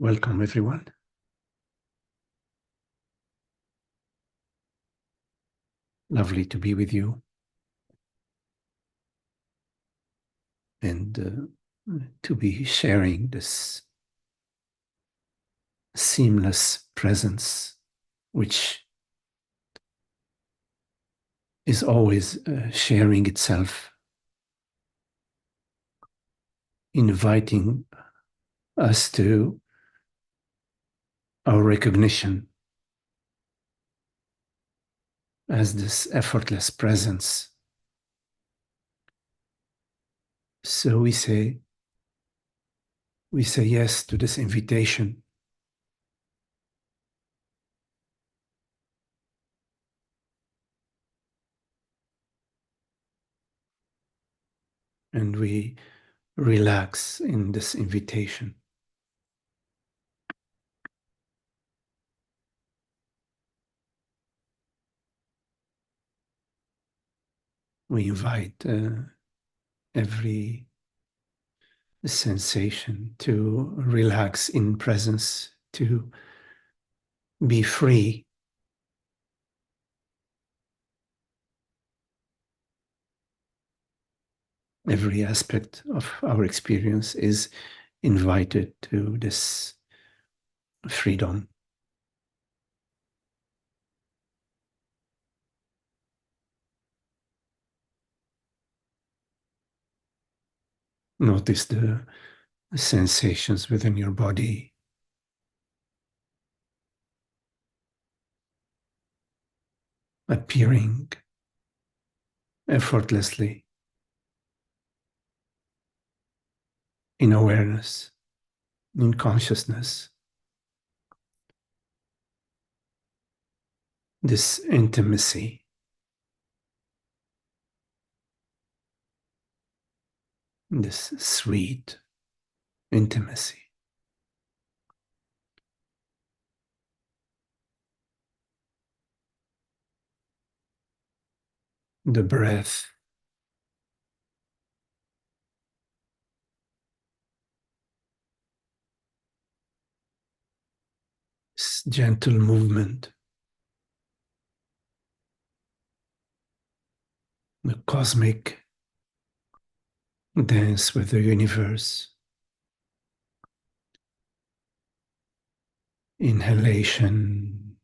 Welcome, everyone. Lovely to be with you and to be sharing this seamless presence, which is always sharing itself, inviting us to our recognition as this effortless presence. So we say yes to this invitation. And we relax in this invitation. We invite every sensation to relax in presence, to be free. Every aspect of our experience is invited to this freedom. Notice the sensations within your body. Appearing effortlessly in awareness, in consciousness. This intimacy, this sweet intimacy. The breath, this gentle movement, the cosmic dance with the universe. Inhalation,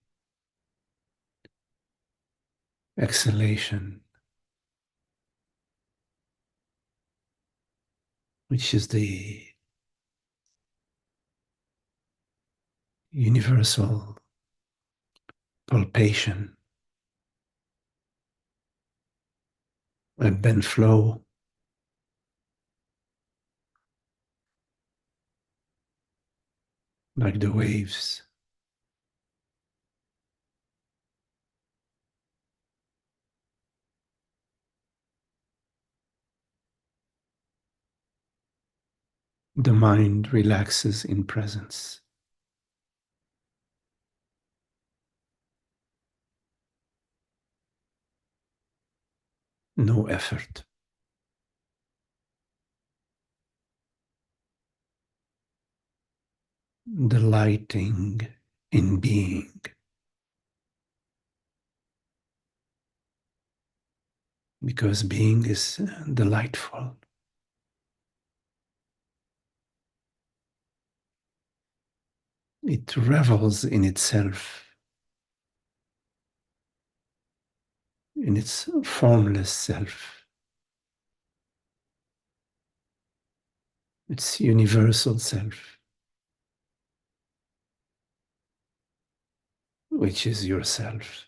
exhalation, which is the universal palpation, ebb and flow. Like the waves. The mind relaxes in presence. No effort. Delighting in being. Because being is delightful. It revels in itself, in its formless self, its universal self, which is yourself.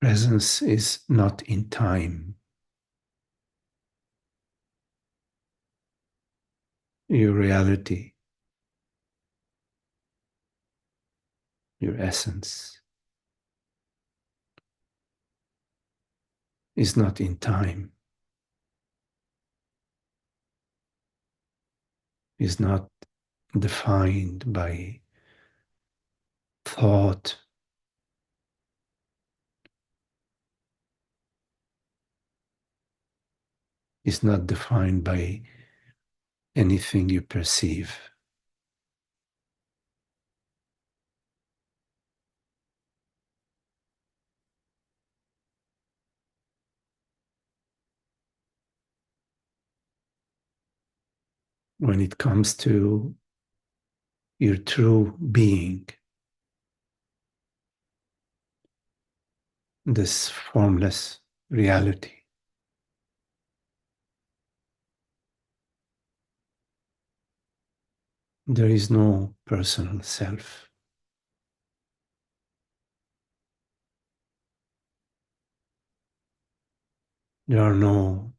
Presence is not in time. Your reality, your essence, is not in time, is not defined by thought, is not defined by anything you perceive. When it comes to your true being, this formless reality, there is no personal self. There are no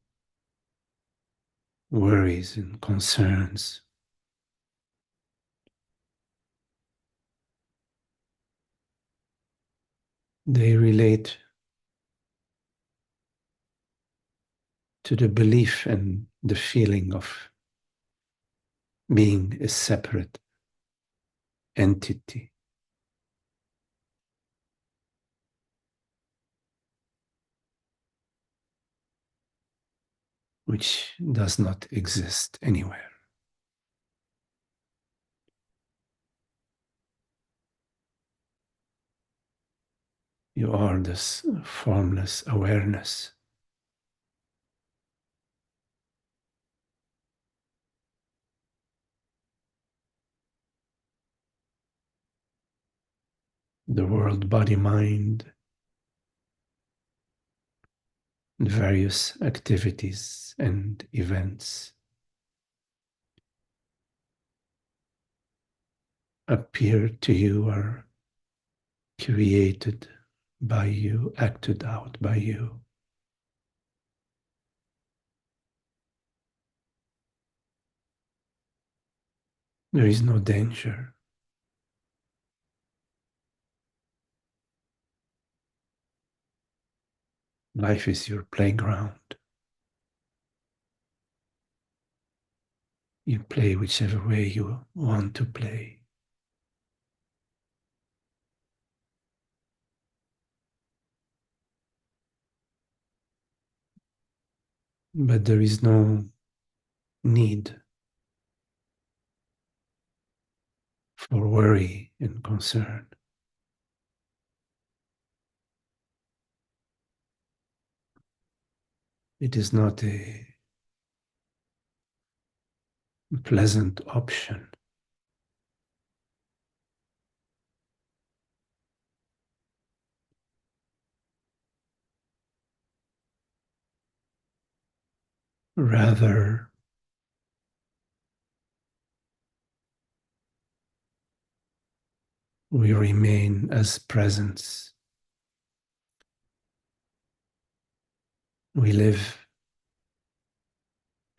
worries and concerns. They relate to the belief and the feeling of being a separate entity, which does not exist anywhere. You are this formless awareness. The world, body, mind, various activities and events appear to you are created by you, acted out by you. There is no danger. Life is your playground. You play whichever way you want to play. But there is no need for worry and concern. It is not a pleasant option. Rather, we remain as presence. We live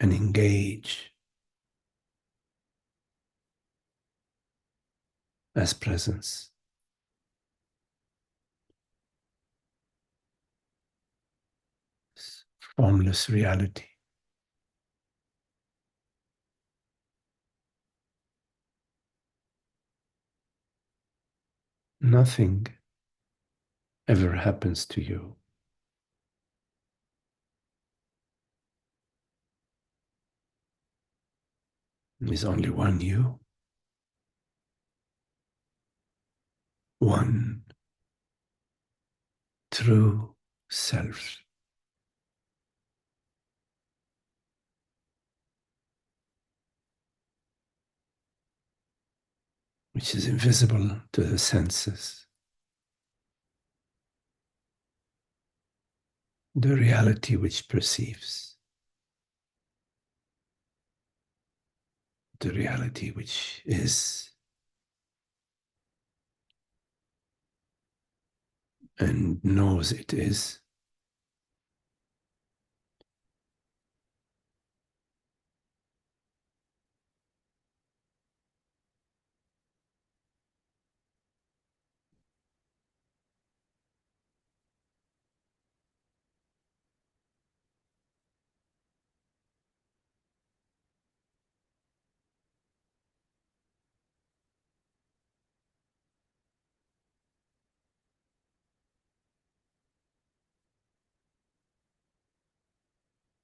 and engage as presence. Formless reality. Nothing ever happens to you. There's only one you, one true self, which is invisible to the senses. The reality which perceives, the reality which is and knows it is.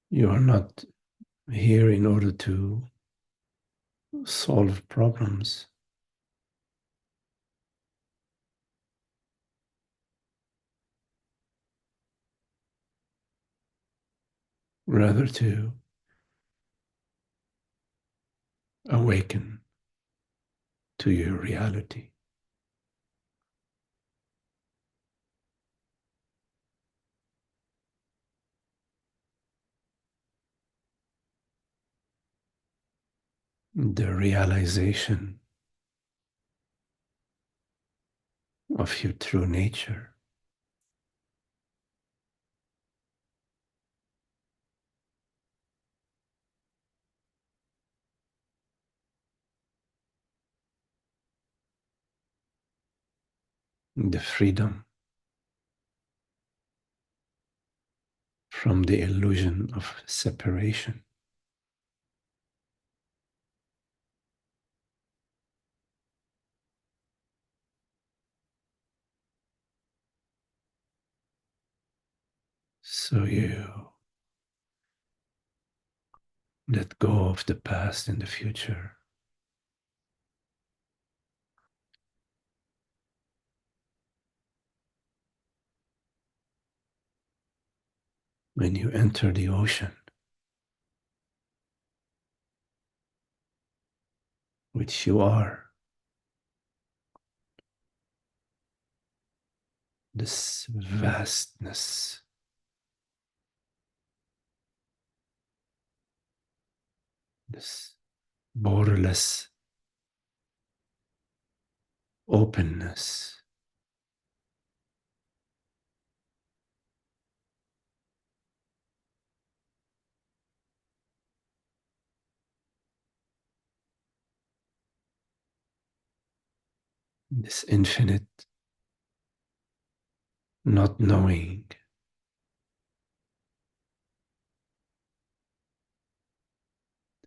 You are not here in order to solve problems, rather to awaken to your reality. The realization of your true nature. The freedom from the illusion of separation. So you let go of the past and the future. When you enter the ocean, which you are, this vastness, this borderless openness, this infinite not knowing,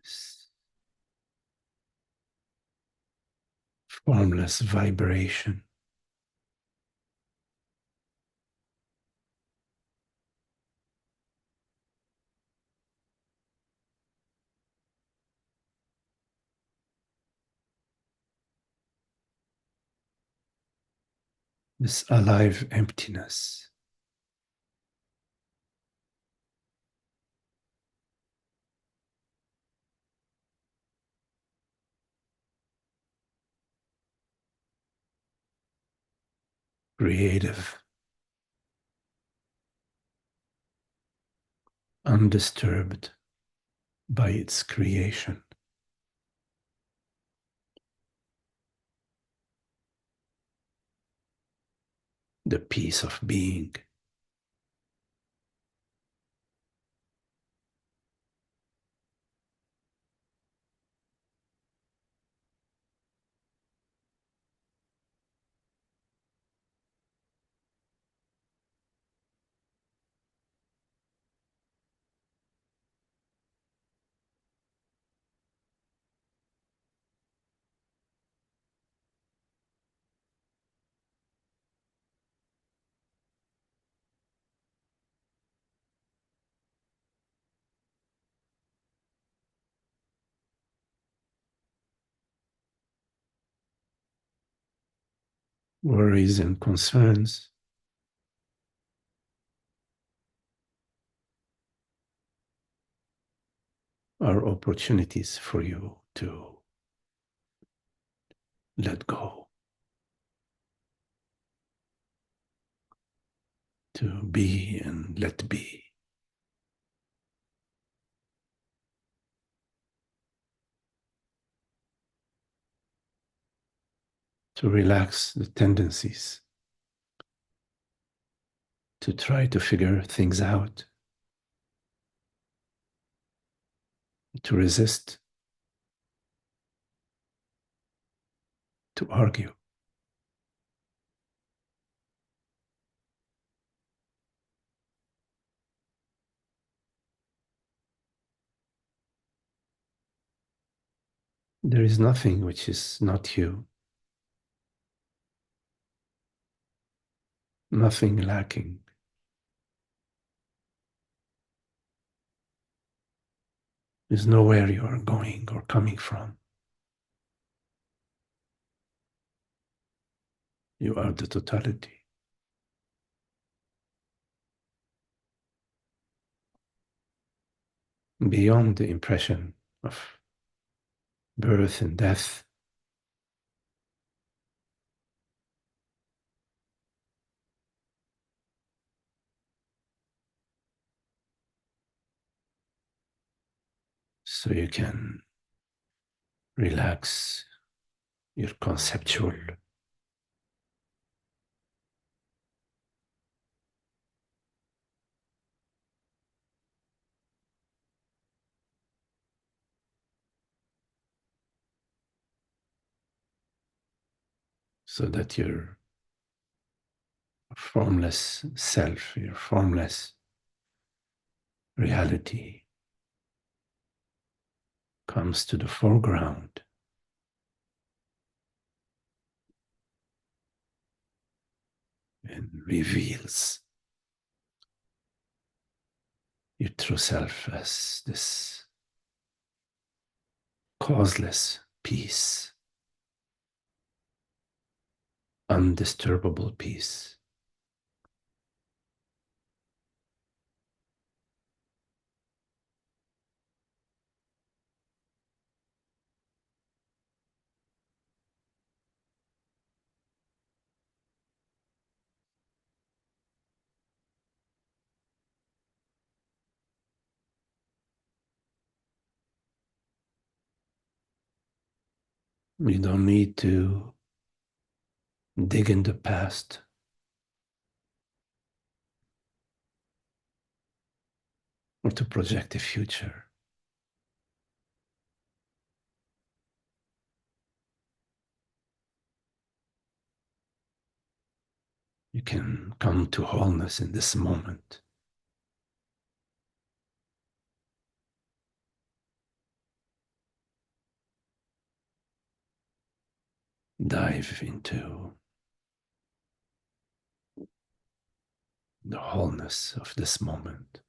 this formless vibration, this alive emptiness. Creative, undisturbed by its creation, the peace of being. Worries and concerns are opportunities for you to let go, to be and let be, to relax the tendencies to try to figure things out, to resist, to argue. There is nothing which is not you, nothing lacking. is nowhere you are going or coming from. You are the totality. Beyond the impression of birth and death, so you can relax your conceptual, so that your formless self, your formless reality comes to the foreground and reveals your true self as this causeless peace, undisturbable peace. You don't need to dig in the past or to project the future. You can come to wholeness in this moment. Dive into the wholeness of this moment.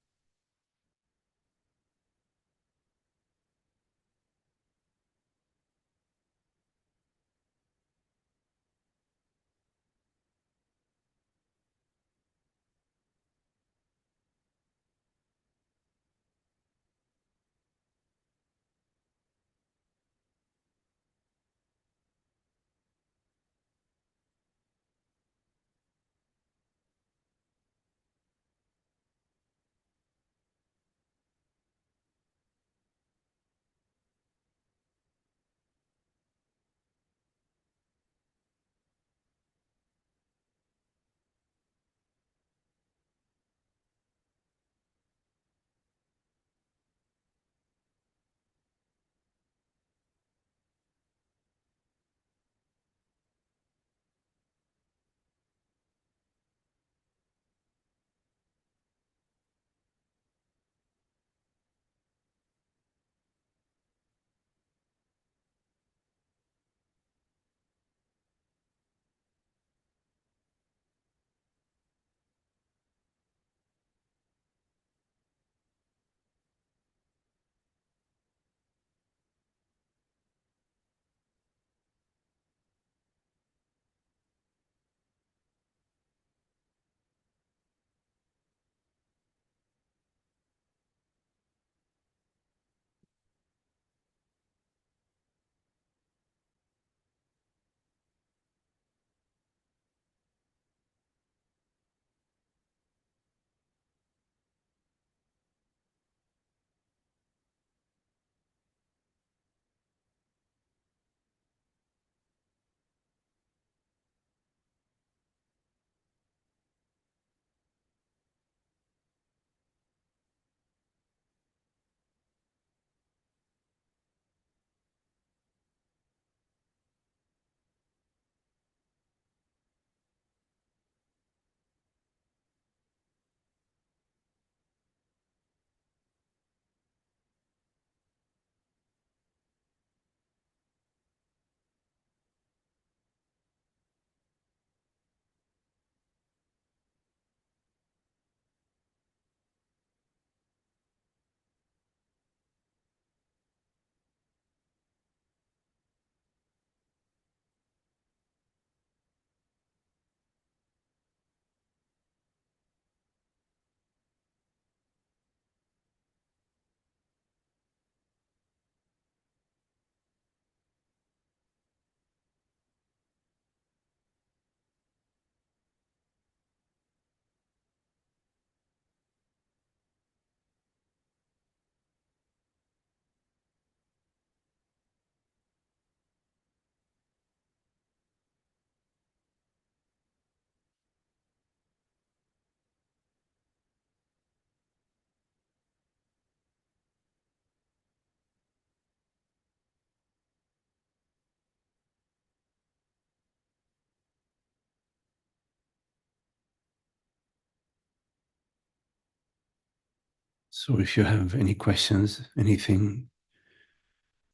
So if you have any questions, anything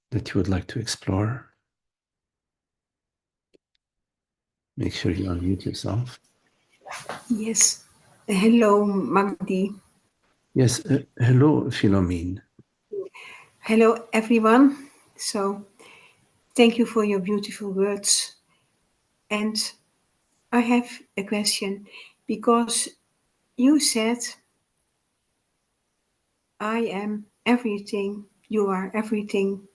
that you would like to explore, make sure you unmute yourself. Yes. Hello, Magdi. Yes, hello, Philomene. Hello, everyone. So, thank you for your beautiful words. And I have a question because you said, I am everything, you are everything.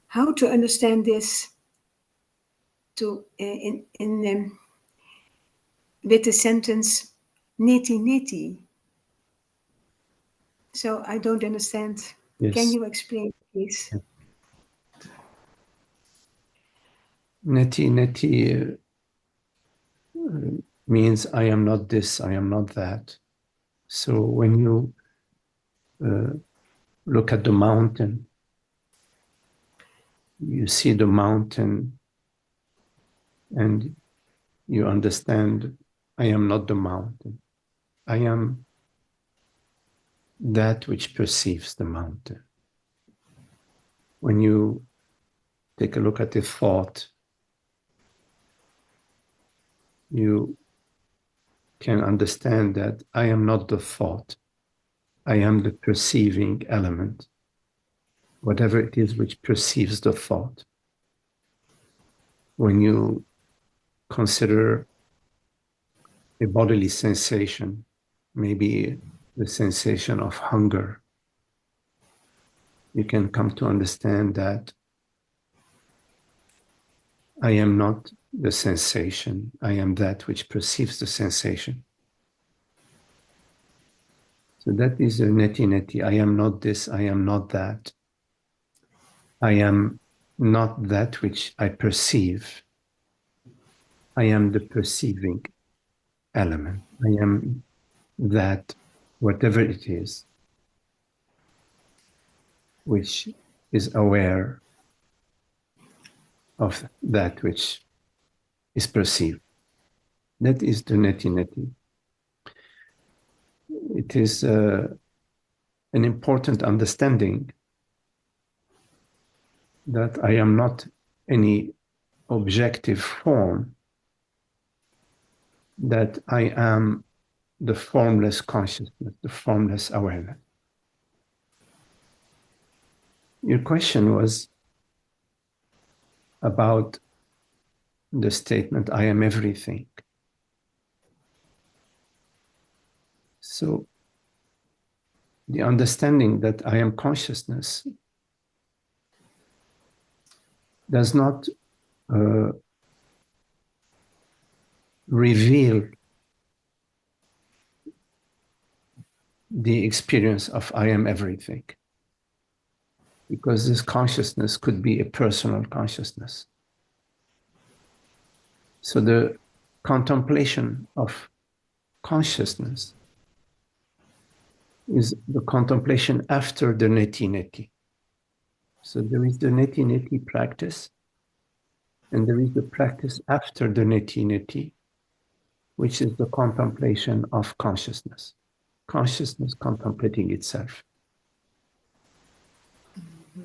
How to understand this to with the sentence neti neti? So I don't understand. Can Yes. you explain, please? Neti Neti means I am not this, I am not that. So when you look at the mountain, you see the mountain and you understand I am not the mountain. I am that which perceives the mountain. When you take a look at a thought, you can understand that I am not the thought. I am the perceiving element, whatever it is which perceives the thought. When you consider a bodily sensation, maybe the sensation of hunger, you can come to understand that I am not the sensation. I am that which perceives the sensation. So that is a neti neti. I am not this. I am not that. I am not that which I perceive. I am the perceiving element. I am that, whatever it is, which is aware of that which is perceived. That is the neti neti. It is an important understanding that I am not any objective form, that I am the formless consciousness, the formless awareness. Your question was about the statement, I am everything. So the understanding that I am consciousness does not reveal the experience of I am everything, because this consciousness could be a personal consciousness. So the contemplation of consciousness is the contemplation after the neti neti. So there is the neti neti practice, and there is the practice after the neti neti, which is the contemplation of consciousness. Consciousness contemplating itself.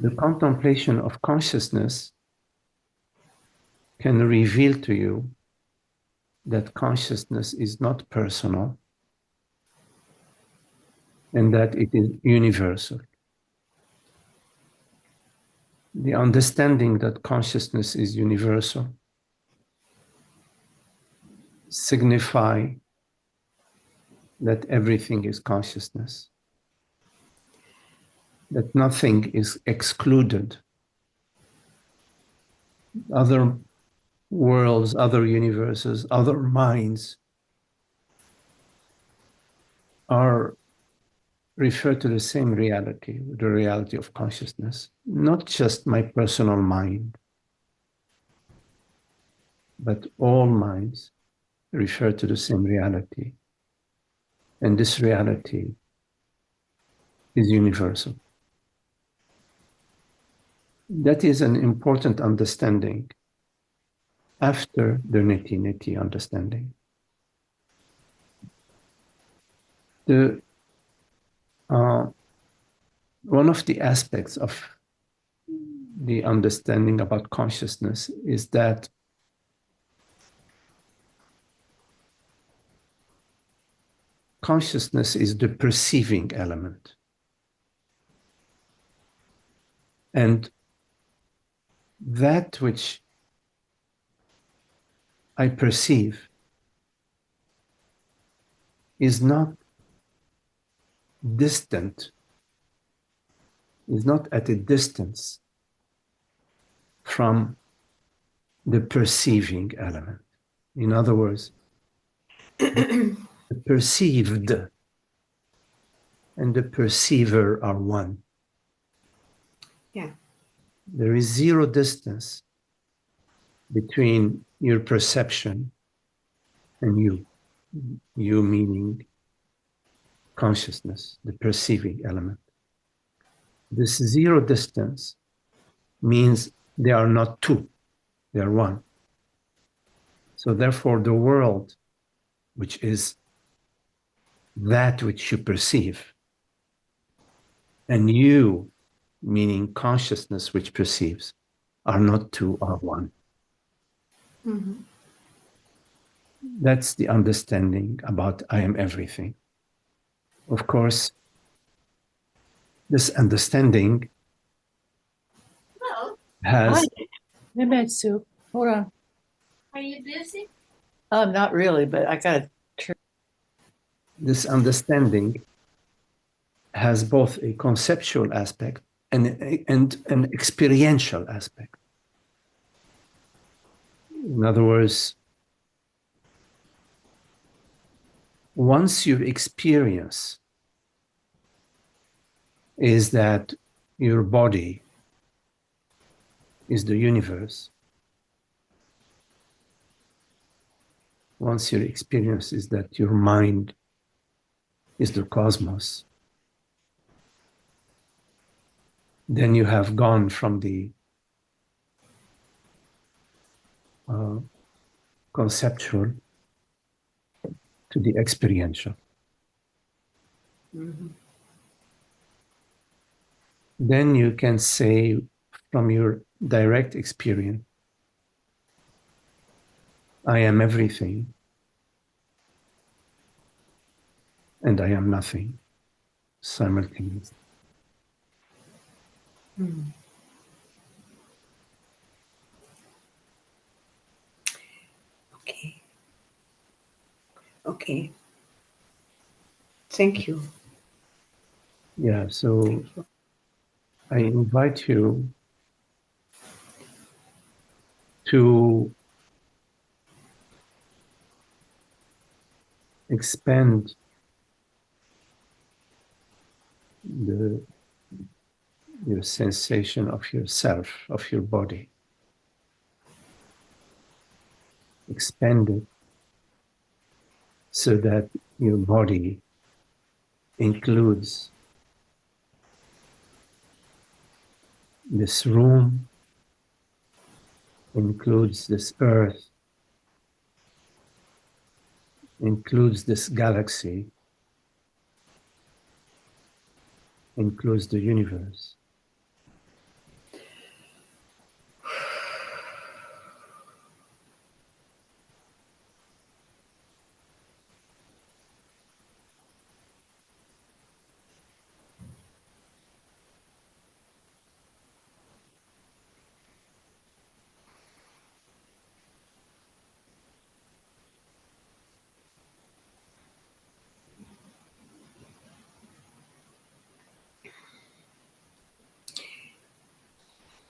The contemplation of consciousness can reveal to you that consciousness is not personal and that it is universal. The understanding that consciousness is universal signify that everything is consciousness, that nothing is excluded. Other worlds, other universes, other minds are referred to the same reality, the reality of consciousness, not just my personal mind, but all minds refer to the same reality. And this reality is universal. That is an important understanding after the neti neti understanding. The one of the aspects of the understanding about consciousness is that consciousness is the perceiving element. And that which I perceive is not distant, is not at a distance from the perceiving element. In other words, the perceived and the perceiver are one. Yeah. There is zero distance between your perception and you. You meaning consciousness, the perceiving element. This zero distance means they are not two, they are one. So therefore, the world, which is that which you perceive, and you, meaning consciousness which perceives, are not two, are one. Mm-hmm. That's the understanding about I am everything. Of course, this understanding has... Hi. I made soup. Hold on. Are you busy? Not really, but I got to. This understanding has both a conceptual aspect and an experiential aspect. In other words, once you experience is that your body is the universe, once your experience is that your mind is the cosmos, then you have gone from the conceptual to the experiential. Mm-hmm. Then you can say from your direct experience, I am everything and I am nothing simultaneously. Mm. Okay. Okay. Thank you. Yeah, so I invite you to expand your sensation of yourself, of your body. Expand it so that your body includes this room, includes this earth, includes this galaxy, includes the universe.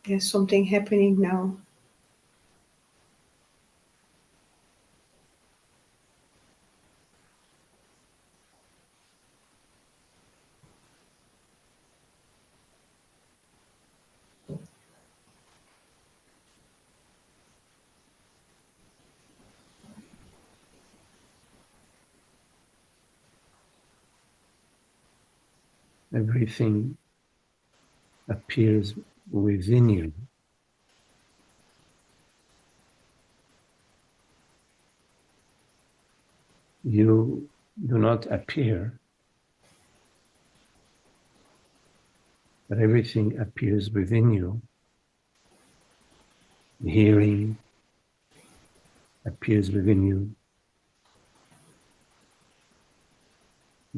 There's something happening now. Everything appears within you. You do not appear. but everything appears within you. Hearing appears within you.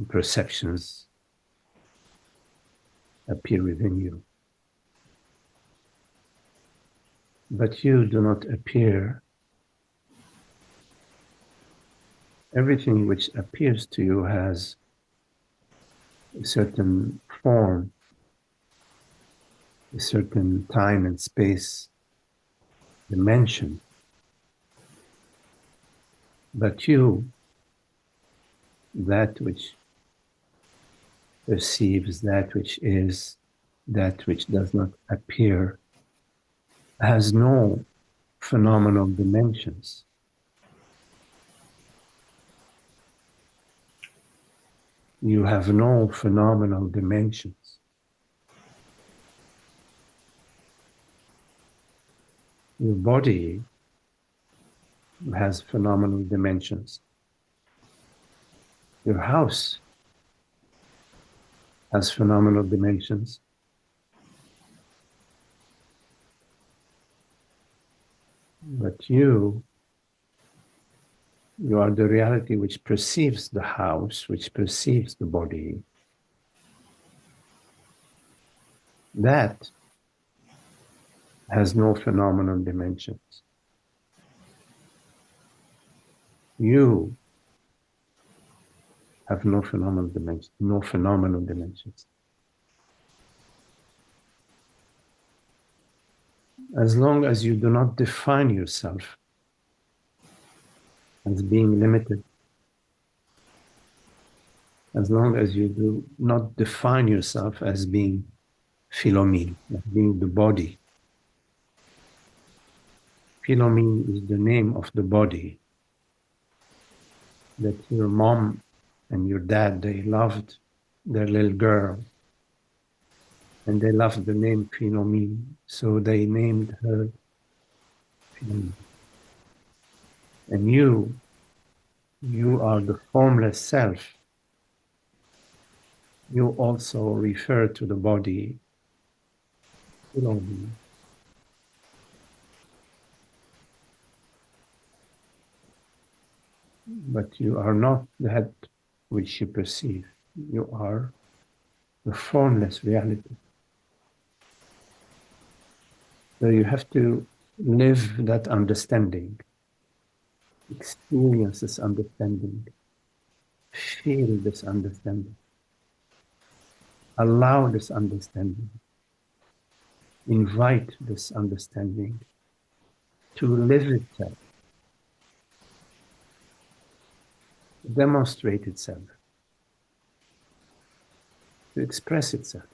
Perceptions appear within you. But you do not appear. Everything which appears to you has a certain form, a certain time and space dimension. But you, that which perceives, that which is, that which does not appear, has no phenomenal dimensions. You have no phenomenal dimensions. Your body has phenomenal dimensions. Your house has phenomenal dimensions. But you are the reality which perceives the house, which perceives the body. That has no phenomenal dimensions. You have no phenomenal dimensions, no phenomenal dimensions. As long as you do not define yourself as being limited, as long as you do not define yourself as being philomene, as being the body. Philomene is the name of the body that your mom and your dad, they loved their little girl. And they loved the name Philomene, so they named her Philomene. And you are the formless self. You also refer to the body, Philomene. But you are not that which you perceive. You are the formless reality. So you have to live that understanding, experience this understanding, feel this understanding, allow this understanding, invite this understanding to live itself, demonstrate itself, to express itself.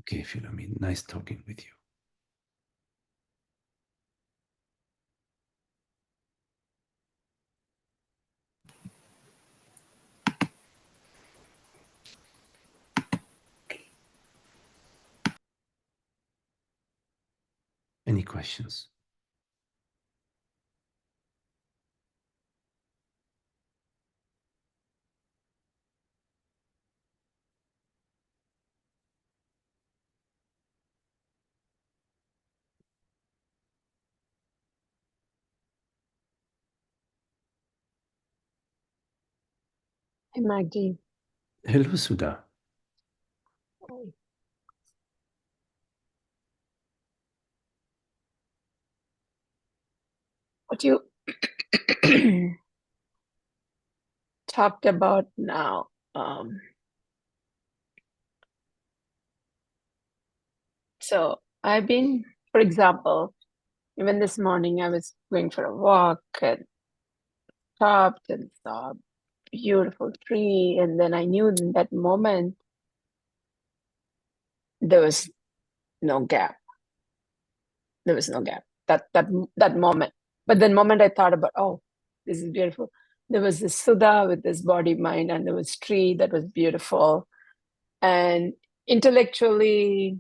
Okay, Philomene, nice talking with you. Any questions? Hey, Magdi. Hello, Sudha. What you talked about now, so I've been, for example, even this morning I was going for a walk and stopped and saw a beautiful tree, and then I knew in that moment there was no gap. There was no gap. That moment. But the moment I thought about, oh, this is beautiful, there was this Sudha with this body, mind, and there was tree that was beautiful. And intellectually,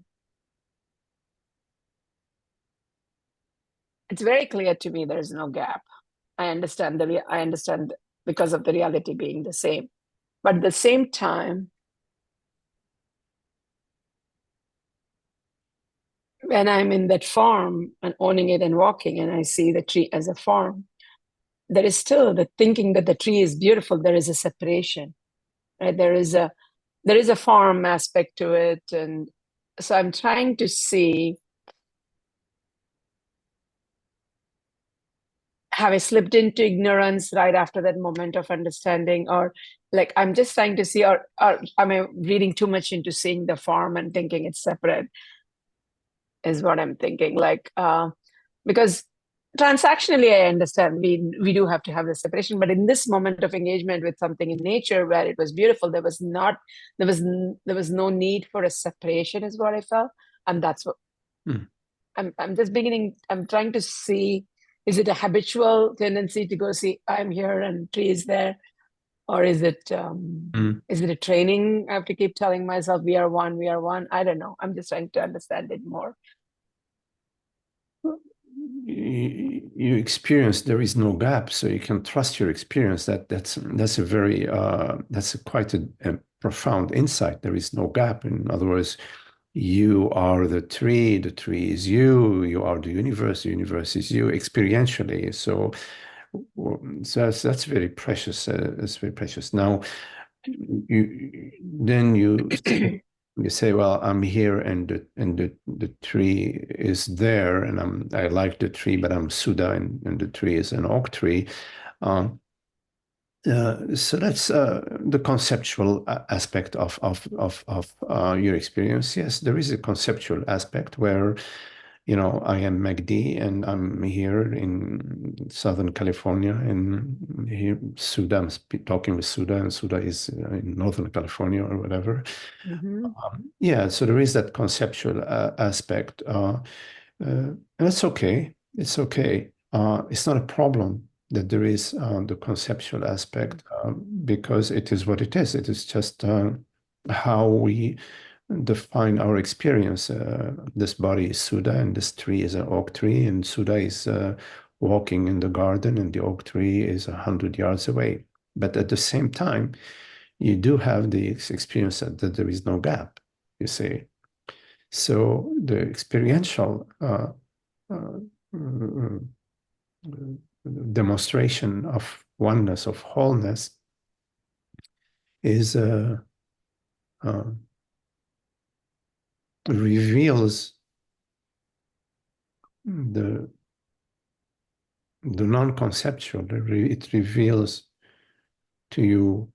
it's very clear to me there's no gap. I understand because of the reality being the same. But at the same time, when I'm in that form and owning it and walking, and I see the tree as a form, there is still the thinking that the tree is beautiful. There is a separation, right? There is a form aspect to it, and so I'm trying to see, have I slipped into ignorance right after that moment of understanding, or like I'm just trying to see, or am I reading too much into seeing the form and thinking it's separate? Is what I'm thinking. Like, because transactionally, I understand we do have to have the separation, but in this moment of engagement with something in nature where it was beautiful, there was no need for a separation, is what I felt, and that's what I'm just beginning. I'm trying to see: is it a habitual tendency to go see I'm here and tree is there, or is it a training? I have to keep telling myself we are one, we are one. I don't know. I'm just trying to understand it more. You experience there is no gap, so you can trust your experience. That's a very that's quite a profound insight. There is no gap. In other words, you are the tree is you, you are the universe is you experientially. So that's very precious. That's very precious. Now you say, well, I'm here and the tree is there, and I like the tree, but I'm Sudha, and the tree is an oak tree. So that's the conceptual aspect of your experience. Yes, there is a conceptual aspect where, I am Magdi and I'm here in Southern California, and here Sudha, I'm talking with Sudha, and Sudha is in Northern California or whatever. Yeah, so there is that conceptual aspect. And it's okay. It's okay. It's not a problem that there is the conceptual aspect, because it is what it is. It is just how we define our experience. This body is Sudha, and this tree is an oak tree, and Sudha is walking in the garden, and the oak tree is 100 yards away. But at the same time, you do have the experience that there is no gap, you see. So the experiential demonstration of oneness, of wholeness, is reveals the non-conceptual. It reveals to you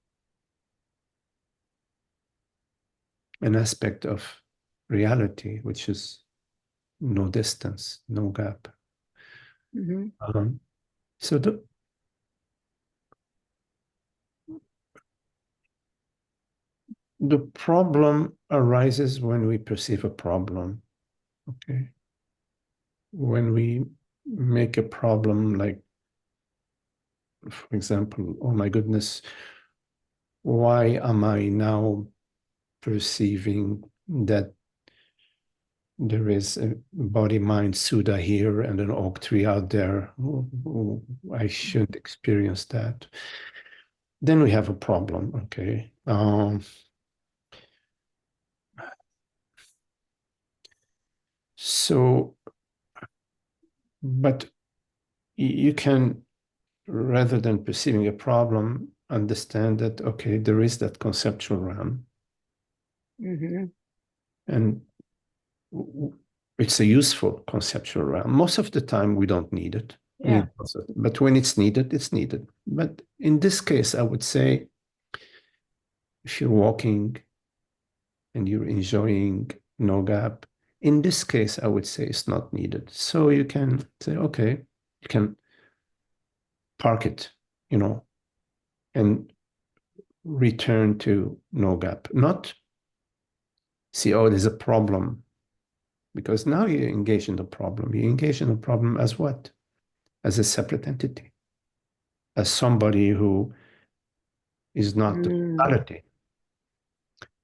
an aspect of reality, which is no distance, no gap. So the problem arises when we perceive a problem. Okay. When we make a problem, like, for example, oh my goodness, why am I now perceiving that there is a body-mind Sudha here and an oak tree out there? I shouldn't experience that. Then we have a problem, okay? But you can, rather than perceiving a problem, understand that, okay, there is that conceptual realm. And it's a useful conceptual realm. Most of the time, we don't need it. Yeah. But when it's needed, it's needed. But in this case, I would say, if you're walking and you're enjoying no gap, in this case, I would say it's not needed. So you can say, okay, you can park it, and return to no gap. Not see, oh, there's a problem. Because now you engage in the problem. You engage in the problem as what? as a separate entity, as somebody who is not the totality.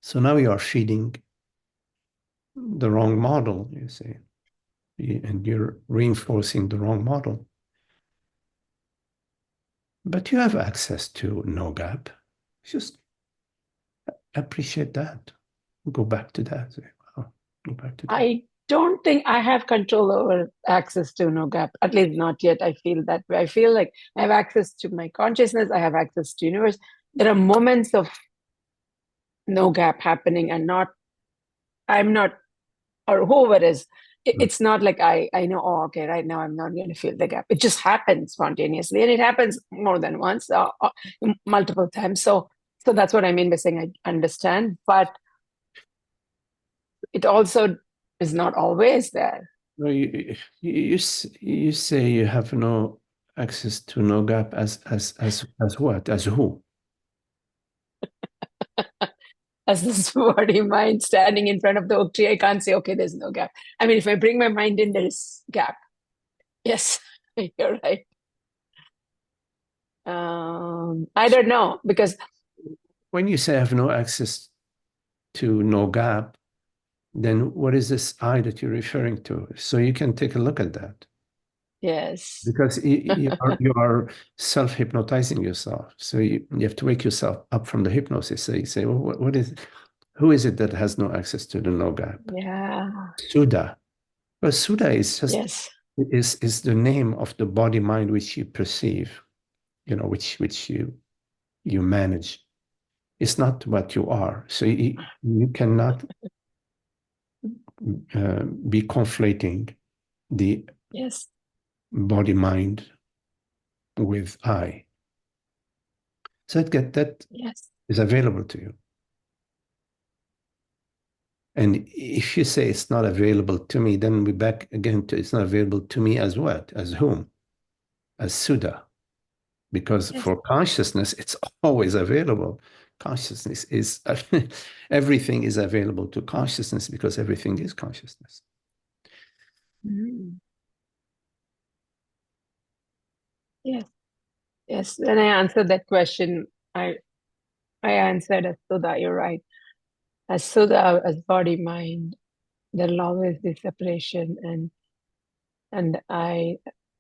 So now you are feeding the wrong model, you see, and you're reinforcing the wrong model. But you have access to no gap. Just appreciate that. Go back to that. Wow, go back to that. I don't think I have control over access to no gap, at least not yet. I feel that way. I feel like I have access to my consciousness, I have access to universe. There are moments of no gap happening and I'm not, or whoever is, it's not like I know, oh, okay, right now I'm not going to feel the gap. It just happens spontaneously, and it happens more than once, multiple times. So that's what I mean by saying I understand, but it also is not always there. No, you say you have no access to no gap as what? As who? As this body mind standing in front of the oak tree, I can't say, okay, there's no gap. I mean, if I bring my mind in, there is gap. Yes, you're right. I don't know, because when you say I have no access to no gap, then what is this I that you're referring to? So you can take a look at that. yes, Because you are self-hypnotizing yourself. So you have to wake yourself up from the hypnosis. So you say, well, who is it that has no access to the no gap? yeah, Suda. Well, Suda is just yes, is the name of the body mind which you perceive, which you manage. It's not what you are. So you cannot be conflating the yes, body mind with I. So that yes, is available to you. And if you say it's not available to me, then we're back again to it's not available to me as what? As whom? As Suda. Because yes. for consciousness, it's always available. Consciousness is, everything is available to consciousness because everything is consciousness. Mm. Yes, yes. When I answered that question, I answered as Sudha, you're right. As Sudha, as body mind, there'll always be separation, and I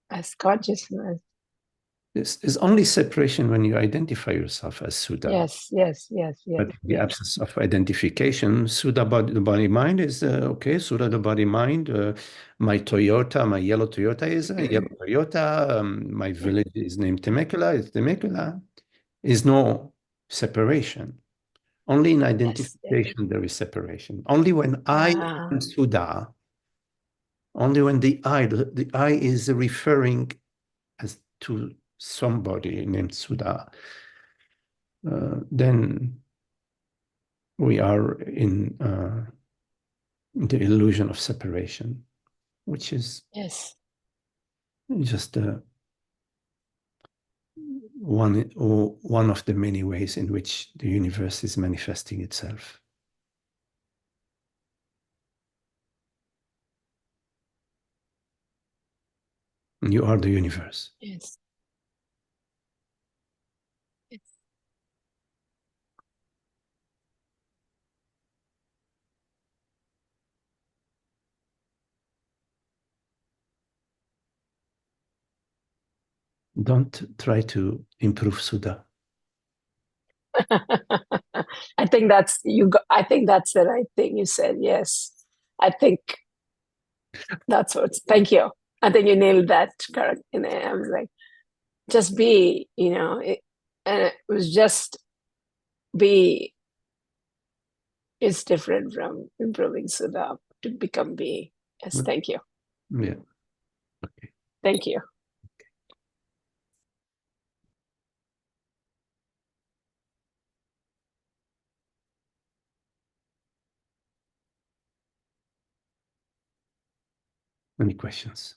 as consciousness. There's only separation when you identify yourself as Suda. Yes, yes, yes, yes. But in the absence of identification, Suda, the body mind is okay. Suda, the body mind. My Toyota, my yellow Toyota is a yellow Toyota. My village is named Temecula. It's Temecula. Is no separation. Only in identification there is separation. Only when I am Suda, only when the I is referring as to somebody named Suda, then we are in the illusion of separation, which is Yes. just one of the many ways in which the universe is manifesting itself. You are the universe. Yes. Yes. Don't try to improve Suda. I think that's I think that's the right thing you said. Yes. I think that's what. Thank you. I think you nailed that correct. And I was like, just be, and it was just be is different from improving Sudha to become be. Yes. Thank you. Yeah. Okay. Thank you. Any questions?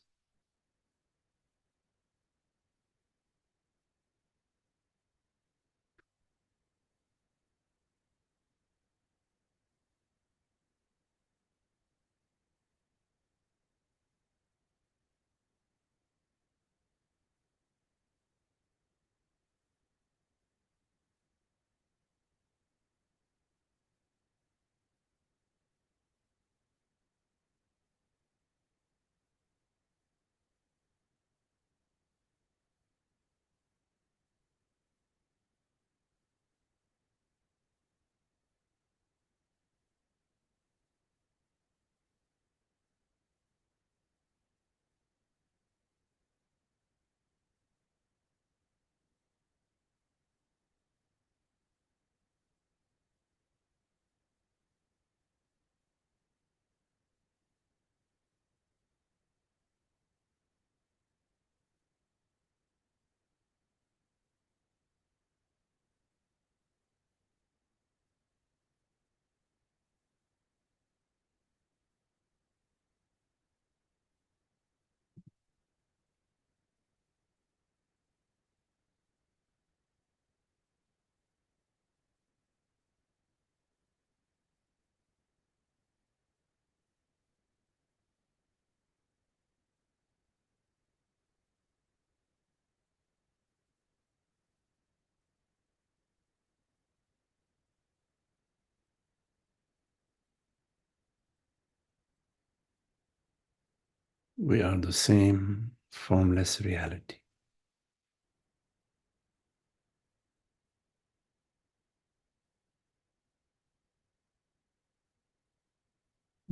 We are the same formless reality.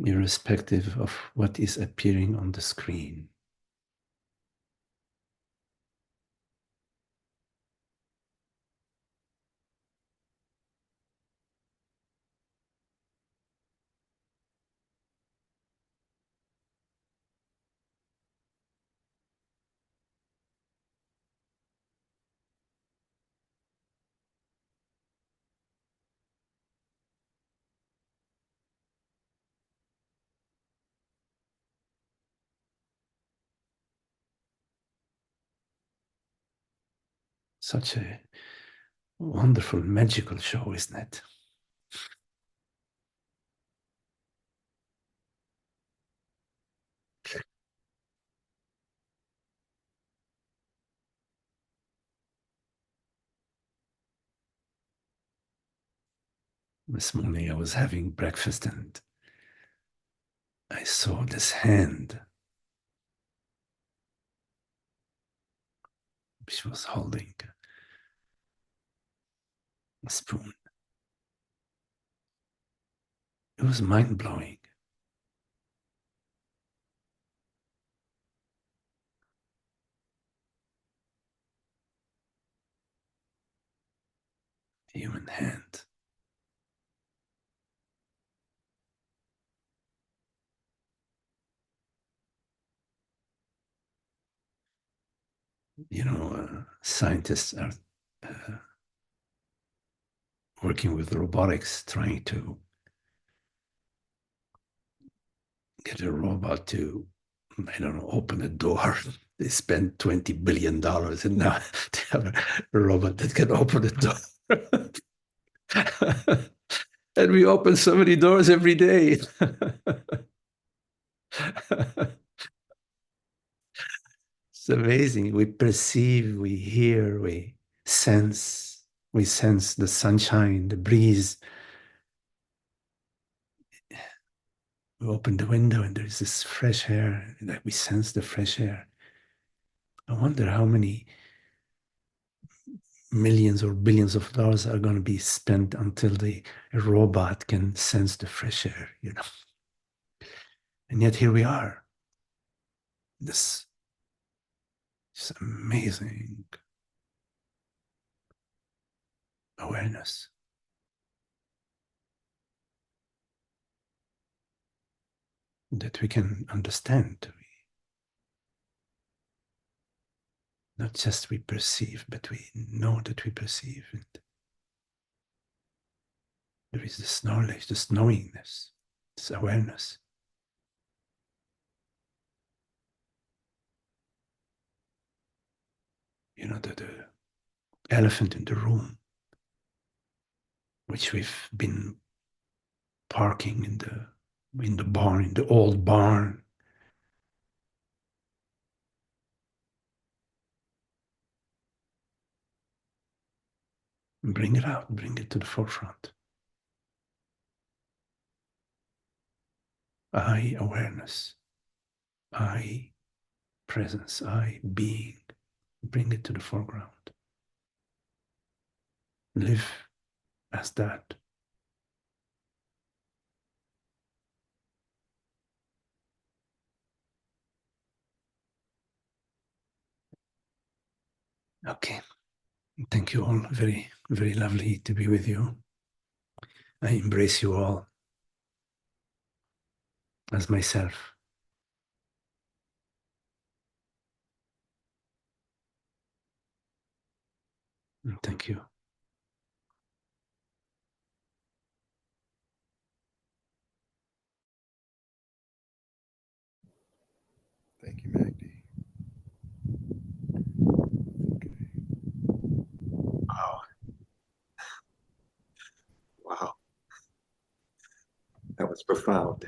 Irrespective of what is appearing on the screen. Such a wonderful, magical show, isn't it? This morning I was having breakfast and I saw this hand which was holding a spoon. It was mind-blowing. Human hand. You know, scientists are working with robotics, trying to get a robot to, I don't know, open a door. They spent $20 billion and now they have a robot that can open a door. And we open so many doors every day. It's amazing. We perceive, we hear, we sense the sunshine, the breeze. We open the window and there's this fresh air, like we sense the fresh air. I wonder how many millions or billions of dollars are going to be spent until a robot can sense the fresh air, you know. And yet here we are. This amazing awareness. That we can understand. Not just we perceive, but we know that we perceive. And there is this knowledge, this knowingness, this awareness. You know, the elephant in the room, which we've been parking in the barn, in the old barn. Bring it out, bring it to the forefront. I awareness, I presence, I being. Bring it to the foreground. Live as that. Okay. Thank you all. Very, very lovely to be with you. I embrace you all as myself. Thank you. Thank you, Magdi. Okay. Wow. Wow. That was profound.